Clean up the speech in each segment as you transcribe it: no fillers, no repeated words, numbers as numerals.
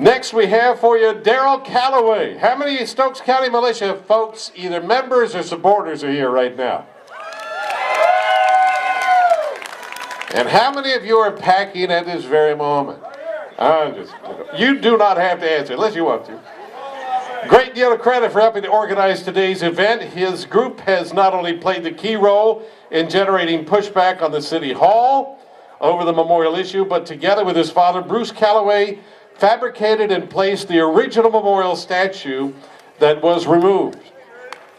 Next we have for you Darrell Calloway. How many Stokes County Militia folks, either members or supporters, are here right now? And how many of you are packing at this very moment? You do not have to answer unless you want to. Great deal of credit for helping to organize today's event. His group has not only played the key role in generating pushback on the City Hall over the memorial issue, but together with his father, Bruce Calloway, fabricated and placed the original memorial statue that was removed.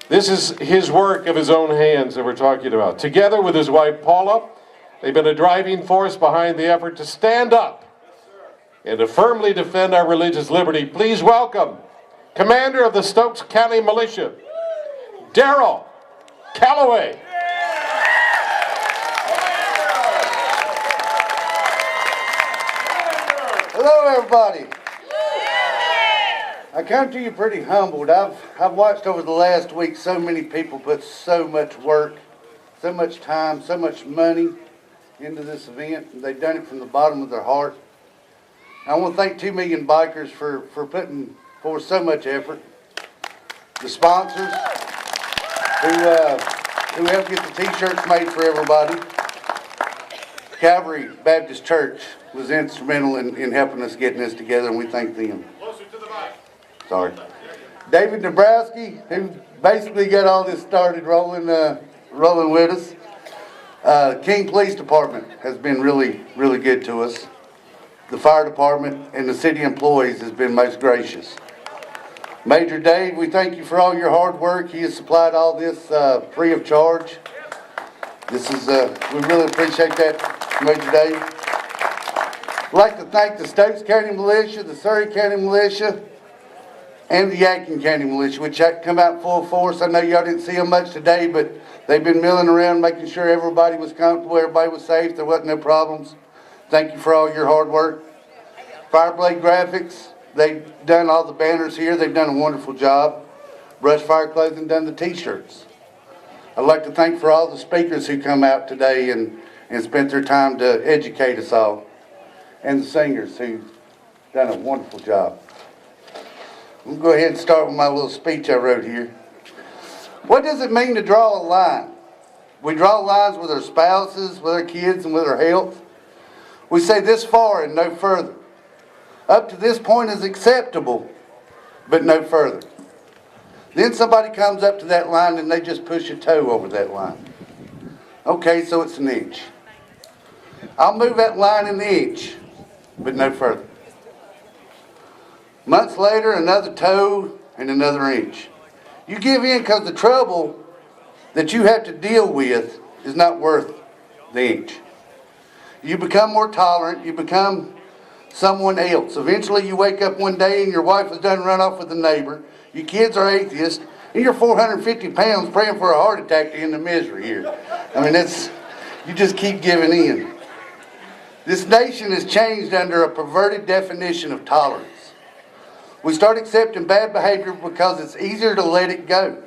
This is his work of his own hands that we're talking about. Together with his wife, Paula, they've been a driving force behind the effort to stand up and to firmly defend our religious liberty. Please welcome Commander of the Stokes County Militia, Darrell Calloway. Hello, everybody. I come to you pretty humbled. I've watched over the last week so many people put so much work, so much time, so much money into this event. They've done it from the bottom of their heart. I want to thank 2 Million Bikers for putting forth so much effort. The sponsors who helped get the t-shirts made for everybody. Calvary Baptist Church was instrumental in helping us getting this together, and we thank them. Closer to the mic. Sorry. David Dabrowski, who basically got all this started rolling with us. King Police Department has been really, really good to us. The fire department and the city employees has been most gracious. Major Dave, we thank you for all your hard work. He has supplied all this free of charge. This is we really appreciate that, Major Dave. I'd like to thank the Stokes County Militia, the Surrey County Militia, and the Yadkin County Militia, which come out full force. I know y'all didn't see them much today, but they've been milling around making sure everybody was comfortable, everybody was safe, there wasn't no problems. Thank you for all your hard work. Fireblade Graphics, they've done all the banners here. They've done a wonderful job. Brush Fire Clothing done the t-shirts. I'd like to thank for all the speakers who come out today and spent their time to educate us all. And the singers who've done a wonderful job. I'm going to go ahead and start with my little speech I wrote here. What does it mean to draw a line? We draw lines with our spouses, with our kids, and with our health. We say this far and no further. Up to this point is acceptable, but no further. Then somebody comes up to that line and they just push a toe over that line. Okay, so it's an inch. I'll move that line an inch, but no further. Months later, another toe and another inch. You give in because the trouble that you have to deal with is not worth the inch. You become more tolerant. You become someone else. Eventually you wake up one day and your wife has done run off with a neighbor. Your kids are atheists. And you're 450 pounds praying for a heart attack to end the misery here. I mean, you just keep giving in. This nation has changed under a perverted definition of tolerance. We start accepting bad behavior because it's easier to let it go.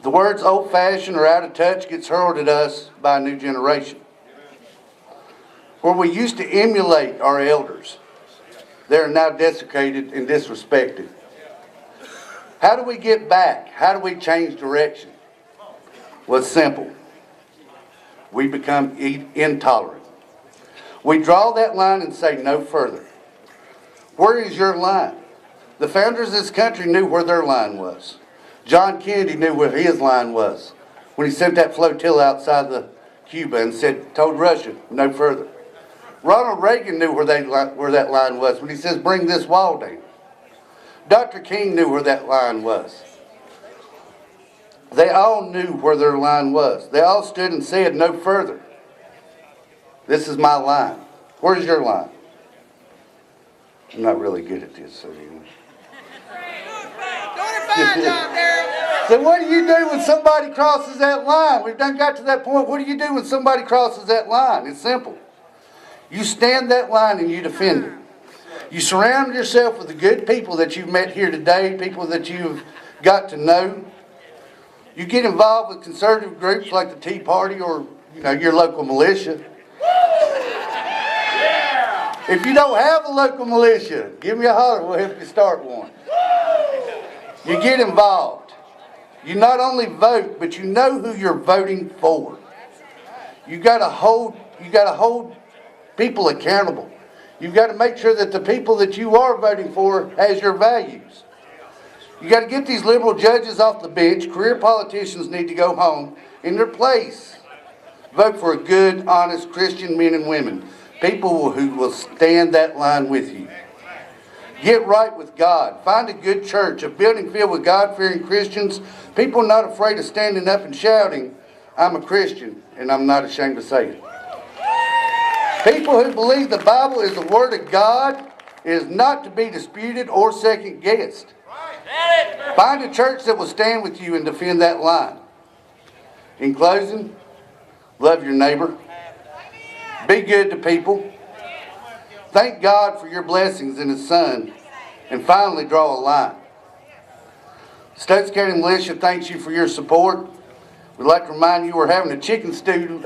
The words old-fashioned or out of touch gets hurled at us by a new generation. Where we used to emulate our elders, they are now desecrated and disrespected. How do we get back? How do we change direction? Well, it's simple. We become intolerant. We draw that line and say no further. Where is your line? The founders of this country knew where their line was. John Kennedy knew where his line was when he sent that flotilla outside the Cuba and told Russia no further. Ronald Reagan knew where that line was when he says, bring this wall down. Dr. King knew where that line was. They all knew where their line was. They all stood and said, no further. This is my line. Where's your line? I'm not really good at this, so anyway. So what do you do when somebody crosses that line? We've done got to that point. What do you do when somebody crosses that line? It's simple. You stand that line and you defend it. You surround yourself with the good people that you've met here today, people that you've got to know. You get involved with conservative groups like the Tea Party or your local militia. If you don't have a local militia, give me a holler. We'll help you start one. You get involved. You not only vote, but you know who you're voting for. You got to hold people accountable. You've got to make sure that the people that you are voting for has your values. You got to get these liberal judges off the bench. Career politicians need to go home in their place. Vote for a good, honest Christian men and women. People who will stand that line with you. Get right with God. Find a good church, a building filled with God-fearing Christians. People not afraid of standing up and shouting, I'm a Christian, and I'm not ashamed to say it. People who believe the Bible is the Word of God is not to be disputed or second-guessed. Find a church that will stand with you and defend that line. In closing, love your neighbor. Be good to people. Thank God for your blessings in His Son. And finally, draw a line. Stokes County Militia thanks you for your support. We'd like to remind you we're having a chicken stew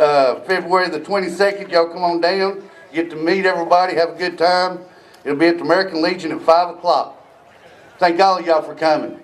February the 22nd. Y'all come on down. Get to meet everybody. Have a good time. It'll be at the American Legion at 5 o'clock. Thank all of y'all for coming.